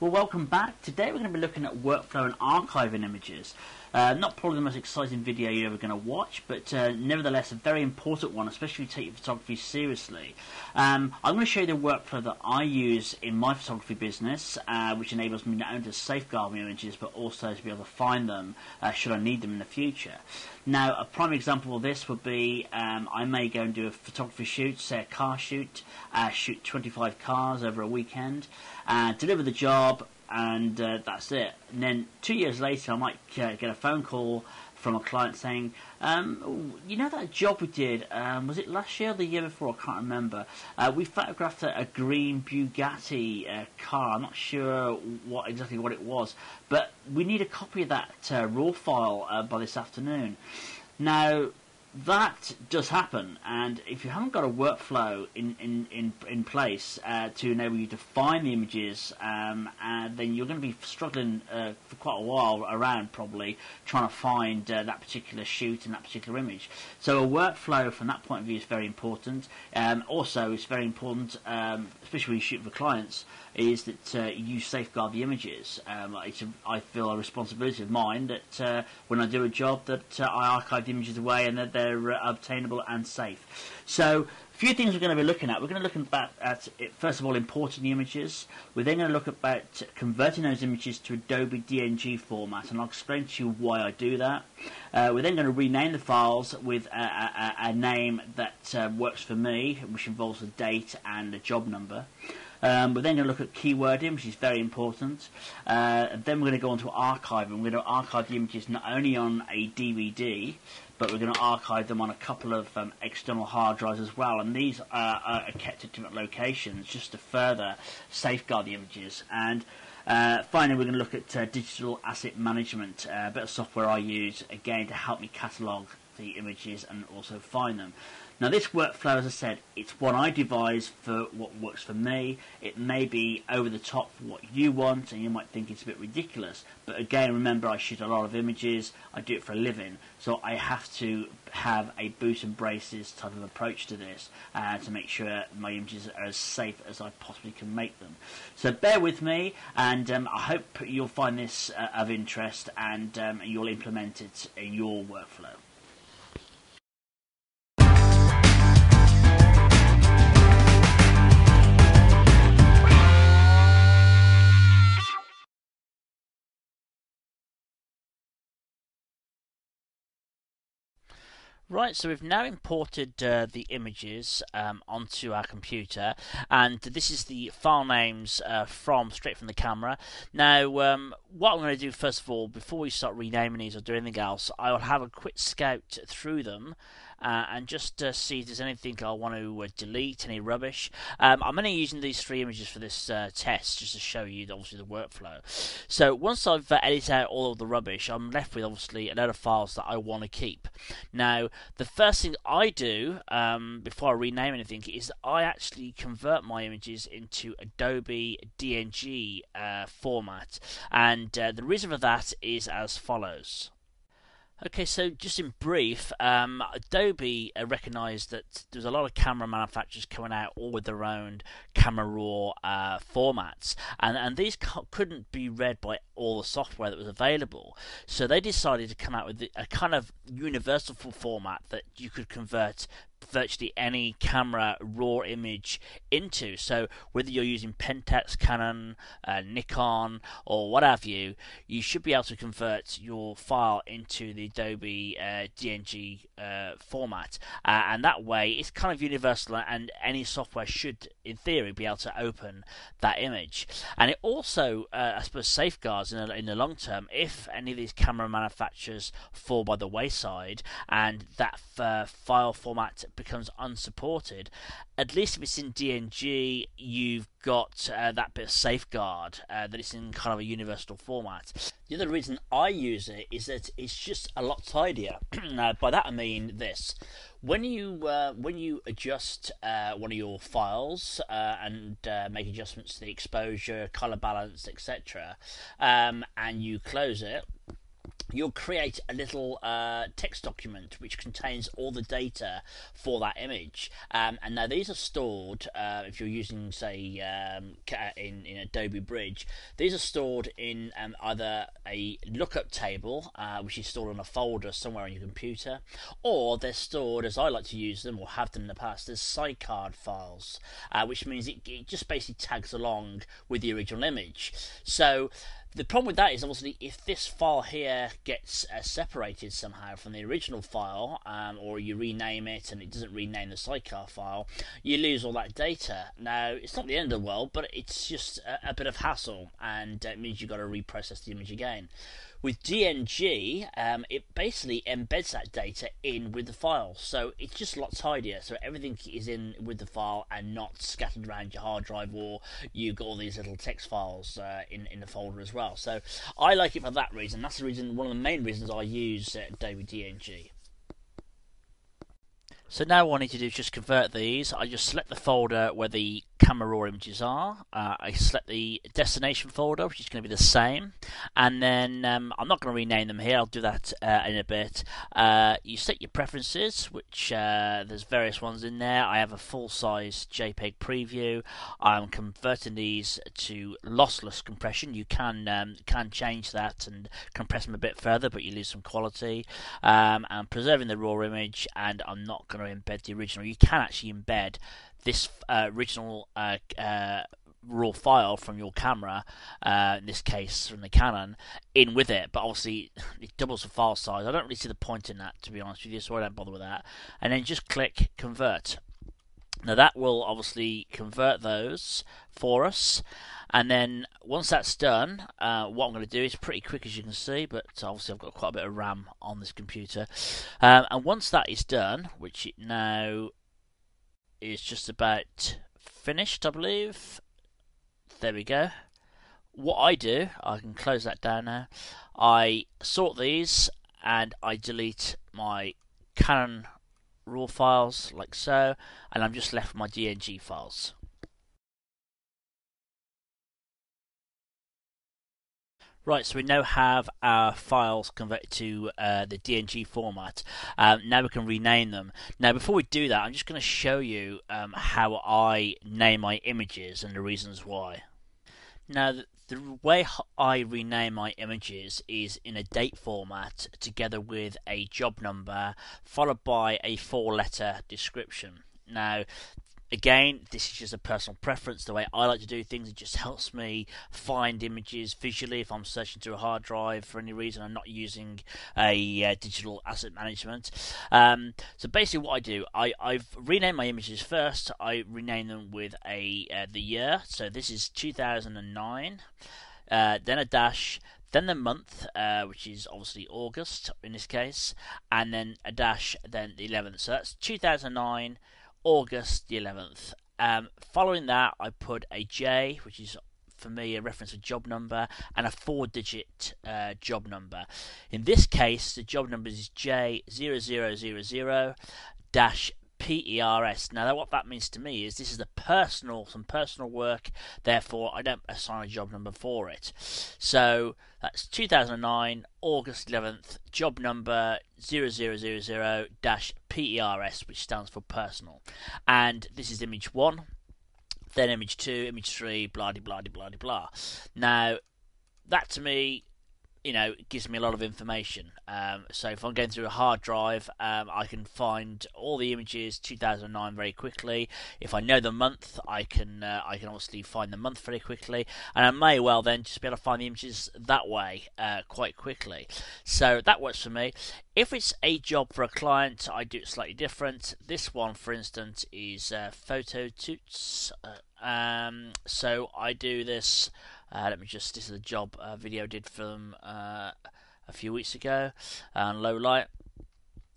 Well, welcome back. Today we're going to be looking at workflow and archiving images. Not probably the most exciting video you're ever going to watch, but nevertheless a very important one, especially if you take your photography seriously. I'm going to show you the workflow that I use in my photography business, which enables me not only to safeguard my images, but also to be able to find them should I need them in the future. Now, a prime example of this would be I may go and do a photography shoot, say a car shoot, shoot 25 cars over a weekend, deliver the job, and that's it. And then 2 years later I might get a phone call from a client saying, you know that job we did, was it last year or the year before, I can't remember, we photographed a green Bugatti car. I'm not sure exactly what it was, but we need a copy of that raw file by this afternoon. Now that does happen, and if you haven't got a workflow in place to enable you to find the images, then you're going to be struggling for quite a while around, probably trying to find that particular shoot and that particular image. So a workflow from that point of view is very important. Also, it's very important, especially when you shoot for clients, is that you safeguard the images. I feel a responsibility of mine that when I do a job that I archive the images away and that they're obtainable and safe. So a few things we're going to be looking at. We're going to look at first of all, importing the images. We're then going to look about converting those images to Adobe DNG format, and I'll explain to you why I do that. We're then going to rename the files with a name that works for me, which involves a date and a job number. We're then going to look at keywording, which is very important. And then we're going to go on to archiving. We're going to archive the images not only on a DVD, but we're going to archive them on a couple of external hard drives as well. And these are kept at different locations just to further safeguard the images. And finally, we're going to look at digital asset management, a bit of software I use, again, to help me catalogue the images and also find them. Now this workflow, as I said, it's one I devise for what works for me. It may be over the top for what you want, and you might think it's a bit ridiculous. But again, remember, I shoot a lot of images. I do it for a living, so I have to have a boots and braces type of approach to this to make sure my images are as safe as I possibly can make them. So bear with me, and I hope you'll find this of interest, and you'll implement it in your workflow. Right, so we've now imported the images onto our computer, and this is the file names straight from the camera. Now, what I'm going to do first of all, before we start renaming these or do anything else, I will have a quick scout through them and just see if there's anything I want to delete, any rubbish. I'm only using these three images for this test just to show you obviously the workflow. So once I've edited out all of the rubbish, I'm left with obviously a load of files that I want to keep. Now the first thing I do before I rename anything is I actually convert my images into Adobe DNG format, and the reason for that is as follows. Okay, so just in brief, Adobe recognised that there's a lot of camera manufacturers coming out all with their own camera raw formats, and these couldn't be read by all the software that was available. So they decided to come out with a kind of universal format that you could convert virtually any camera raw image into. So whether you're using Pentax, Canon, Nikon, or what have you, you should be able to convert your file into the Adobe DNG format, and that way it's kind of universal, and any software should, in theory, be able to open that image. And it also, I suppose, safeguards in the long term if any of these camera manufacturers fall by the wayside and that file format becomes unsupported. At least if it's in DNG, you've got that bit of safeguard that it's in kind of a universal format. The other reason I use it is that it's just a lot tidier. By that I mean this: when you adjust one of your files and make adjustments to the exposure, color balance, etc., and you close it, you'll create a little text document which contains all the data for that image. And now these are stored, if you're using, say, in Adobe Bridge, these are stored in either a lookup table, which is stored on a folder somewhere on your computer, or they're stored, as I like to use them or have them in the past, as sidecar files, which means it just basically tags along with the original image. So the problem with that is, obviously, if this file here gets separated somehow from the original file, or you rename it and it doesn't rename the sidecar file, you lose all that data. Now, it's not the end of the world, but it's just a bit of hassle, and it means you've got to reprocess the image again. With DNG, it basically embeds that data in with the file, so it's just a lot tidier. So everything is in with the file and not scattered around your hard drive, or you've got all these little text files in the folder as well. So I like it for that reason. That's the reason, one of the main reasons I use Adobe DNG. So now what I need to do is just convert these. I just select the folder where the camera raw images are. I select the destination folder, which is going to be the same. And then I'm not going to rename them here. I'll do that in a bit. You set your preferences, which there's various ones in there. I have a full-size JPEG preview. I'm converting these to lossless compression. You can change that and compress them a bit further, but you lose some quality. I'm preserving the raw image, and I'm not going to embed the original. You can actually embed this original raw file from your camera, in this case from the Canon, in with it, but obviously it doubles the file size. I don't really see the point in that, to be honest with you, so I don't bother with that. And then just click convert. Now that will obviously convert those for us, and then once that's done, what I'm going to do is pretty quick, as you can see, but obviously I've got quite a bit of RAM on this computer, and once that is done, which it now is just about finished, I believe. There we go. What I do, I can close that down now. I sort these and I delete my Canon raw files like so, and I'm just left with my DNG files. Right, so we now have our files converted to the DNG format. Now we can rename them. Now, before we do that, I'm just going to show you how I name my images and the reasons why. Now, the way I rename my images is in a date format together with a job number followed by a 4-letter description. Now, again, this is just a personal preference, the way I like to do things. It just helps me find images visually if I'm searching through a hard drive for any reason. I'm not using a digital asset management. So basically what I do, I've renamed my images first. I rename them with the year. So this is 2009, then a dash, then the month, which is obviously August in this case, and then a dash, then the 11th. So that's 2009, August the 11th. Following that, I put a J, which is for me a reference to job number, and a 4-digit job number. In this case, the job number is J0000-PERS. Now, what that means to me is this is some personal work, therefore I don't assign a job number for it. So that's 2009, August 11th, job number 0000-PERS, which stands for personal. And this is image 1, then image 2, image 3, blah de blah de blah de blah. Now, that to me, gives me a lot of information. So if I'm going through a hard drive, I can find all the images 2009 very quickly. If I know the month, I can obviously find the month very quickly, and I may well then just be able to find the images that way quite quickly. So that works for me. If it's a job for a client, I do it slightly different. This one, for instance, is photo toots. So I do this. This is a job video I did for them a few weeks ago on low light.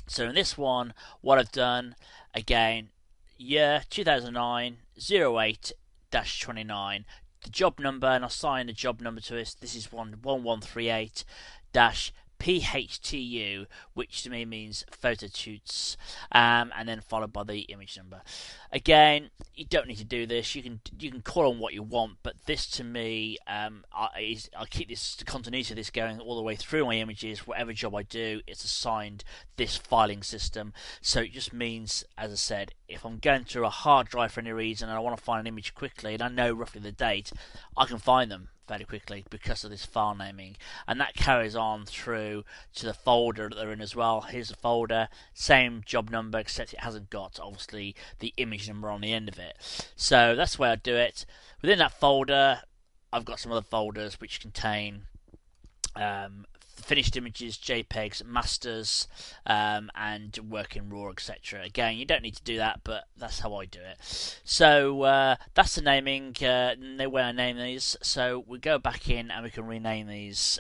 So in this one, what I've done, again, year 2009, 08-29, the job number, and I'll assign the job number to this. This is 1138 PHTU, which to me means photo shoots, and then followed by the image number. Again, you don't need to do this. You can call on what you want, but this to me, I keep the continuity of this going all the way through my images. Whatever job I do, it's assigned this filing system. So it just means, as I said, if I'm going through a hard drive for any reason and I want to find an image quickly and I know roughly the date, I can find them fairly quickly because of this file naming, and that carries on through to the folder that they're in as well. Here's the folder, same job number, except it hasn't got obviously the image number on the end of it. So that's the way I do it. Within that folder, I've got some other folders which contain finished images, JPEGs, masters, and work in RAW, etc. Again, you don't need to do that, but that's how I do it. So that's the naming, the way I name these. So we go back in and we can rename these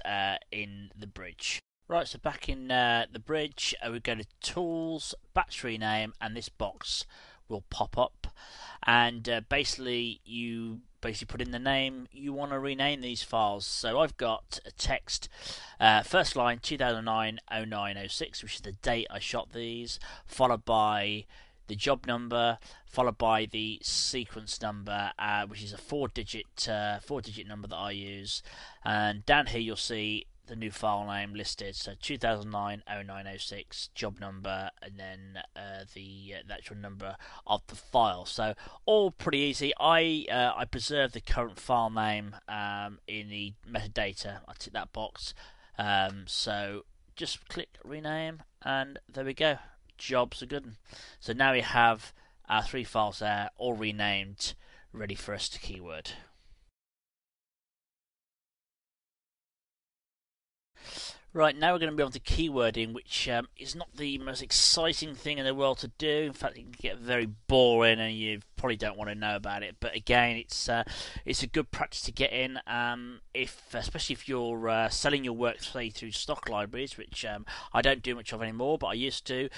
in the bridge. Right, so back in the bridge, we go to Tools, Batch Rename, and this box will pop up. And basically, you put in the name you want to rename these files. So I've got a text, first line 2009-09-06, which is the date I shot these, followed by the job number, followed by the sequence number, which is a four-digit number that I use. And down here you'll see the new file name listed, so 2009-09-06, job number, and then the actual number of the file. So all pretty easy. I preserve the current file name in the metadata. I tick that box. So just click rename, and there we go. Jobs are good. So now we have our 3 files there, all renamed, ready for us to keyword. Right, now we're going to be on to keywording, which is not the most exciting thing in the world to do. In fact, it can get very boring and you probably don't want to know about it. But again, it's a good practice to get in, especially if you're selling your work, say, through stock libraries, which I don't do much of anymore, but I used to.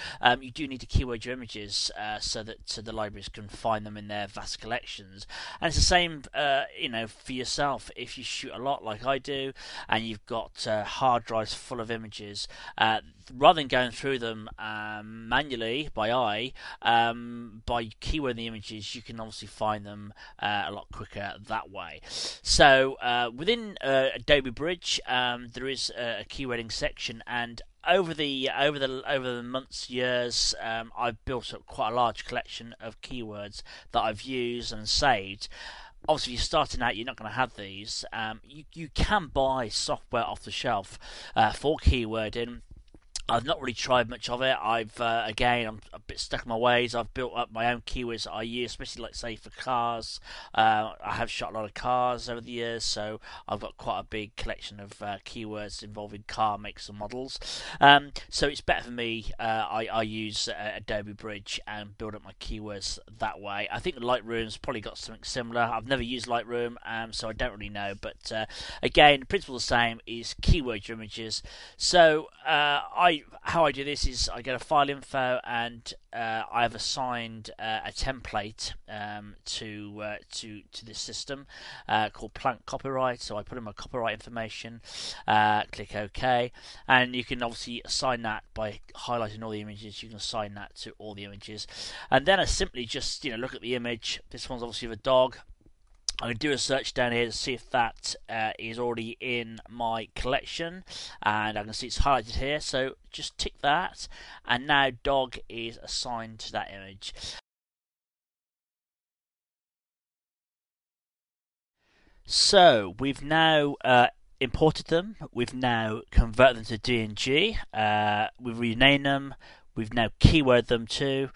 You do need to keyword your images so that the libraries can find them in their vast collections. And it's the same, for yourself. If you shoot a lot like I do, and you've got hard drives full of images, rather than going through them manually by eye, by keywording the images, you can obviously find them a lot quicker that way. So within Adobe Bridge, there is a keywording section, and over the months, years, I've built up quite a large collection of keywords that I've used and saved. Obviously, if you're starting out, you're not going to have these. You can buy software off the shelf for keywording. I've not really tried much of it. I'm a bit stuck in my ways. I've built up my own keywords that I use, especially, like, say, for cars. I have shot a lot of cars over the years, so I've got quite a big collection of keywords involving car makes and models. So it's better for me. I use Adobe Bridge and build up my keywords that way. I think Lightroom's probably got something similar. I've never used Lightroom, so I don't really know. But again, the principle is the same: is keyword your images. So how I do this is I get a file info, and I've assigned a template to this system called Plant Copyright. So I put in my copyright information, click OK, and you can obviously assign that by highlighting all the images. You can assign that to all the images, and then I simply just look at the image. This one's obviously of a dog. I'm going to do a search down here to see if that is already in my collection, and I can see it's highlighted here, so just tick that, and now dog is assigned to that image. So we've now imported them, we've now converted them to DNG, we've renamed them, we've now keyworded them too.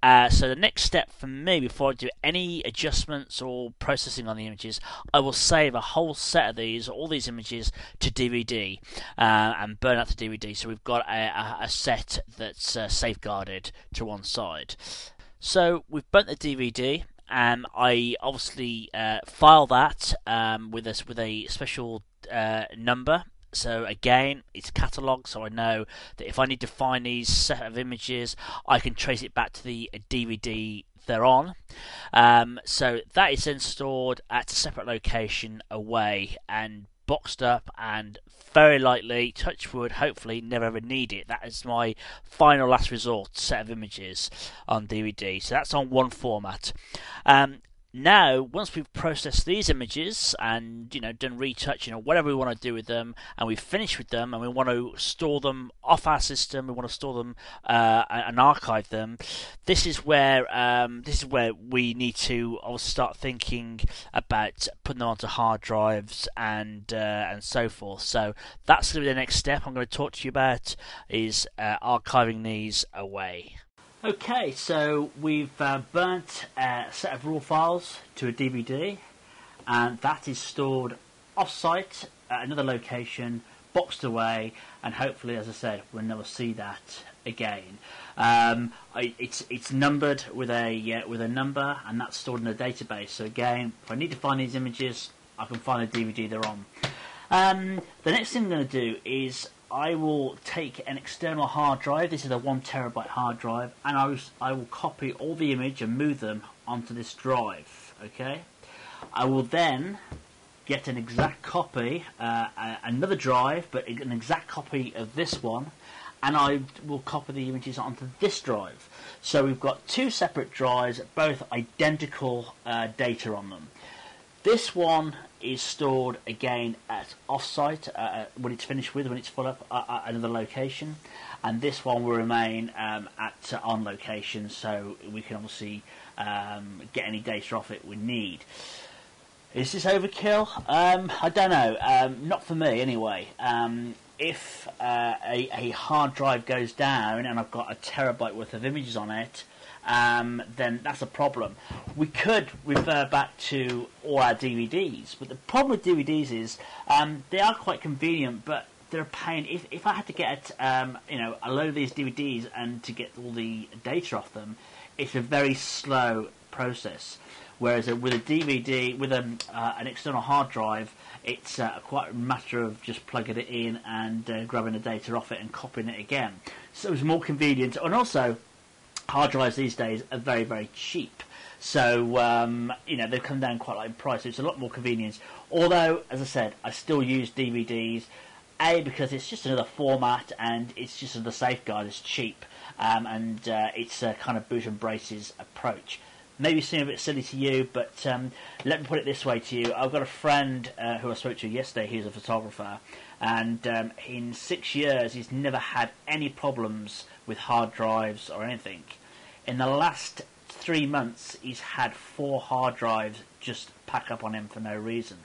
So the next step for me, before I do any adjustments or processing on the images, I will save a whole set of all these images to DVD and burn out to DVD. So we've got a set that's safeguarded to one side. So we've burnt the DVD. I obviously file that with a special number. So again, it's catalogue, so I know that if I need to find these set of images, I can trace it back to the DVD they're on. So that is then stored at a separate location away, and boxed up, and very likely, touch wood, hopefully never ever need it. That is my final last resort set of images on DVD. So that's on one format. Now, once we've processed these images and done retouching or whatever we want to do with them, and we've finished with them, and we want to store them off our system, we want to store them and archive them. This is where we need to also start thinking about putting them onto hard drives and so forth. So that's going to be the next step I'm going to talk to you about, is archiving these away. Okay, so we've burnt a set of raw files to a DVD, and that is stored off-site at another location, boxed away, and hopefully, as I said, we'll never see that again. It's numbered with a number, and that's stored in a database. So again, if I need to find these images, I can find the DVD they're on. The next thing I'm going to do is I will take an external hard drive. This is a 1 terabyte hard drive, and I will copy all the image and move them onto this drive. Okay, I will then get an exact copy, another drive, but an exact copy of this one, and I will copy the images onto this drive. So we've got two separate drives, both identical data on them. This one is stored again at offsite when it's finished when it's full up at another location, and this one will remain at on location, so we can obviously get any data off it we need. Is this overkill? I don't know. Not for me anyway. If a hard drive goes down and I've got a terabyte worth of images on it, then that's a problem. We could refer back to all our DVDs, but the problem with DVDs is they are quite convenient, but they're a pain. If I had to get a load of these DVDs and to get all the data off them, it's a very slow process. Whereas with a DVD, with an external hard drive, it's quite a matter of just plugging it in and grabbing the data off it and copying it again. So it's more convenient, and also hard drives these days are very, very cheap. So, they've come down quite a lot in price, so it's a lot more convenient. Although, as I said, I still use DVDs, because it's just another format, and it's just another safeguard, it's cheap, and it's a kind of boot and braces approach. Maybe seem a bit silly to you, but let me put it this way to you. I've got a friend who I spoke to yesterday. He's a photographer, and in 6 years he's never had any problems with hard drives or anything. In the last 3 months he's had 4 hard drives just pack up on him for no reason.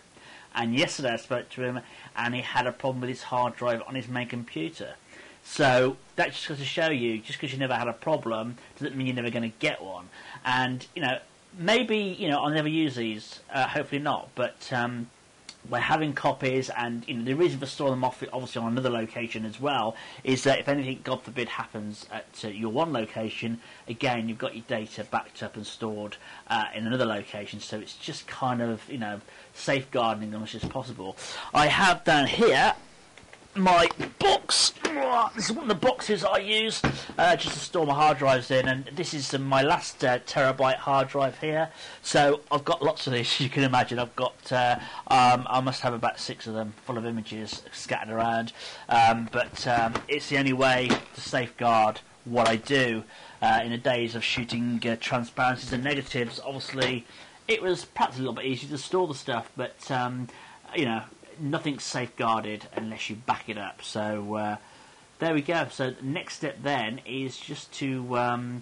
And yesterday I spoke to him, and he had a problem with his hard drive on his main computer. So that just goes to show you, just because you never had a problem doesn't mean you're never going to get one. And maybe I'll never use these. Hopefully not. But by having copies, and the reason for storing them off, obviously on another location as well, is that if anything, God forbid, happens at your one location, again you've got your data backed up and stored in another location. So it's just kind of safeguarding as much as possible. I have down here my box. This is one of the boxes I use just to store my hard drives in, and this is my last terabyte hard drive here. So I've got lots of these, you can imagine. I've got I must have about 6 of them full of images scattered around, but it's the only way to safeguard what I do in the days of shooting transparencies and negatives. Obviously it was perhaps a little bit easier to store the stuff, but nothing's safeguarded unless you back it up. So there we go. So the next step then is just to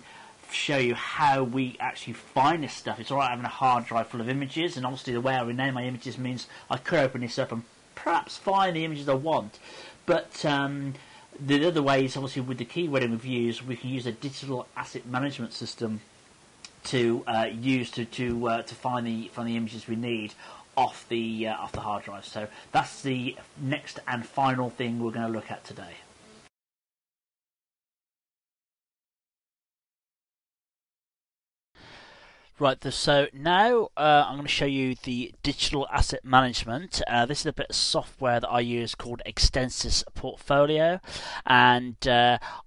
show you how we actually find this stuff. It's alright having a hard drive full of images, and obviously the way I rename my images means I could open this up and perhaps find the images I want. But the other way is obviously with the keywording we've used, we can use a digital asset management system to use to find the images we need off the hard drive. So that's the next and final thing we're going to look at today. Right, so now I'm going to show you the digital asset management. This is a bit of software that I use called Extensys Portfolio, and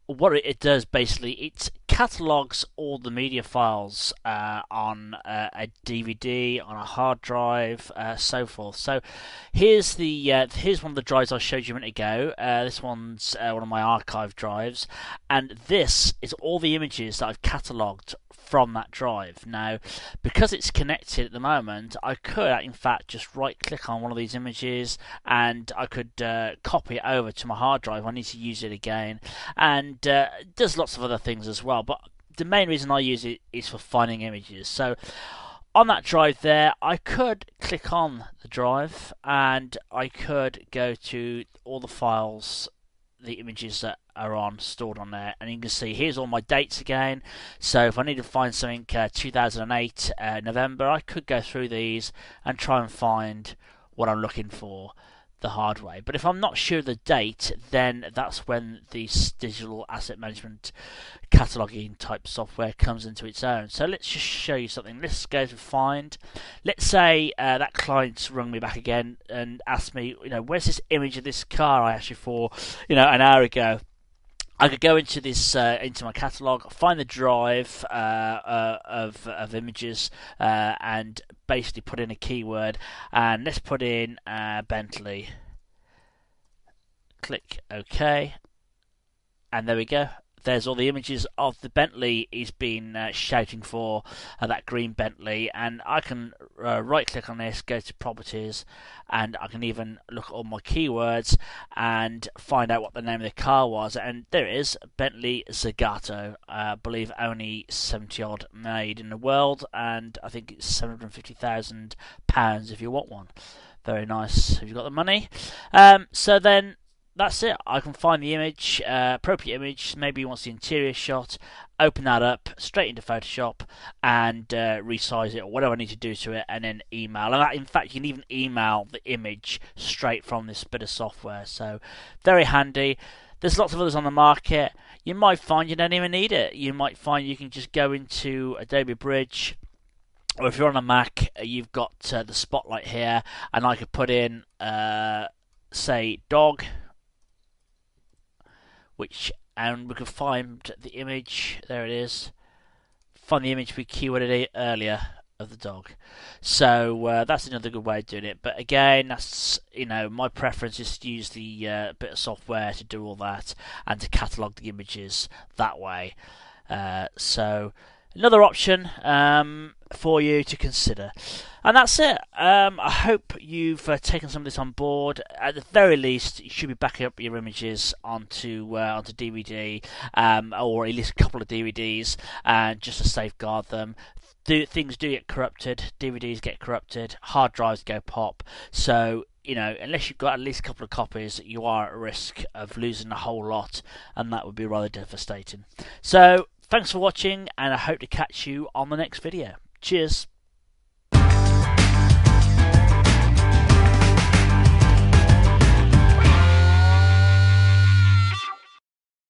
what it does basically, catalogues all the media files on a DVD, on a hard drive, so forth. So here's here's one of the drives I showed you a minute ago. This one's one of my archive drives, and this is all the images that I've catalogued from that drive. Now, because it's connected at the moment, I could in fact just right click on one of these images and I could copy it over to my hard drive. I need to use it again, and does lots of other things as well, but the main reason I use it is for finding images. So on that drive there, I could click on the drive and I could go to all the files, the images that are stored on there, and you can see here's all my dates again. So if I need to find something 2008 November, I could go through these and try and find what I'm looking for the hard way. But if I'm not sure of the date, then that's when this digital asset management cataloging type software comes into its own. So let's just show you something. Let's go to find. Let's say that client's rung me back again and asked me, where's this image of this car I asked you for, an hour ago. I could go into this into my catalogue, find the drive of images, and basically put in a keyword. And let's put in Bentley. Click OK, and there we go. There's all the images of the Bentley he's been shouting for, that green Bentley, and I can right click on this, go to properties, and I can even look at all my keywords and find out what the name of the car was, and there it is, Bentley Zagato. I believe only 70 odd made in the world, and I think it's £750,000 if you want one. Very nice if you've got the money. So then that's it. I can find the image, appropriate image. Maybe you want the interior shot. Open that up straight into Photoshop and resize it or whatever I need to do to it, and then email. And in fact, you can even email the image straight from this bit of software. So very handy. There's lots of others on the market. You might find you don't even need it. You might find you can just go into Adobe Bridge, or if you're on a Mac, you've got the spotlight here, and I could put in, say, dog. And we can find the image. There it is. Find the image we keyworded earlier of the dog. So that's another good way of doing it. But again, that's my preference is to use the bit of software to do all that and to catalogue the images that way. So another option for you to consider. And that's it. I hope you've taken some of this on board. At the very least, you should be backing up your images onto DVD, or at least a couple of DVDs, just to safeguard them. Things do get corrupted. DVDs get corrupted. Hard drives go pop. So unless you've got at least a couple of copies, you are at risk of losing a whole lot, and that would be rather devastating. So thanks for watching, and I hope to catch you on the next video. Cheers.